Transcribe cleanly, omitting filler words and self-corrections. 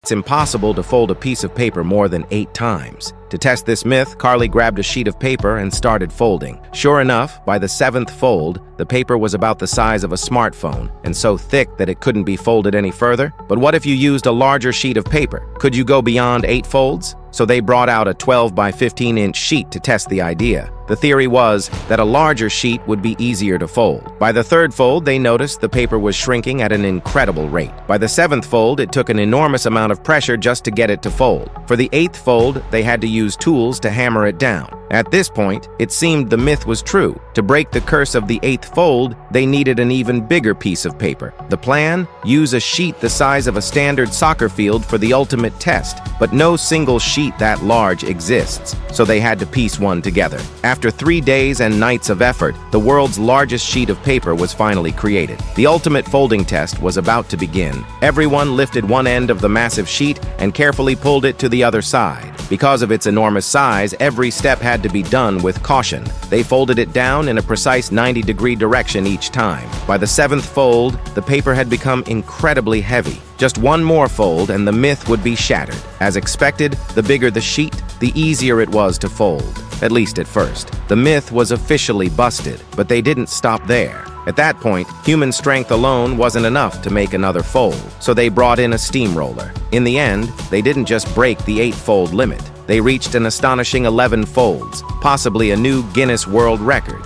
it's impossible to fold a piece of paper more than 8 times. To test this myth, Carly grabbed a sheet of paper and started folding. Sure enough, by the 7th fold, the paper was about the size of a smartphone and so thick that it couldn't be folded any further. But what if you used a larger sheet of paper? Could you go beyond 8 folds? So they brought out a 12 by 15-inch sheet to test the idea. The theory was that a larger sheet would be easier to fold. By the 3rd fold, they noticed the paper was shrinking at an incredible rate. By the 7th fold, it took an enormous amount of pressure just to get it to fold. For the 8th fold, they had to use tools to hammer it down. At this point, it seemed the myth was true. To break the curse of the 8th fold, they needed an even bigger piece of paper. The plan? Use a sheet the size of a standard soccer field for the ultimate test. But no single sheet that large exists, so they had to piece one together. After 3 days and nights of effort, the world's largest sheet of paper was finally created. The ultimate folding test was about to begin. Everyone lifted one end of the massive sheet and carefully pulled it to the other side. Because of its enormous size, every step had to be done with caution. They folded it down in a precise 90-degree direction each time. By the 7th fold, the paper had become incredibly heavy. Just one more fold and the myth would be shattered. As expected, the bigger the sheet, the easier it was to fold, at least at first. The myth was officially busted, but they didn't stop there. At that point, human strength alone wasn't enough to make another fold, so they brought in a steamroller. In the end, they didn't just break the 8-fold limit. They reached an astonishing 11 folds, possibly a new Guinness World Record.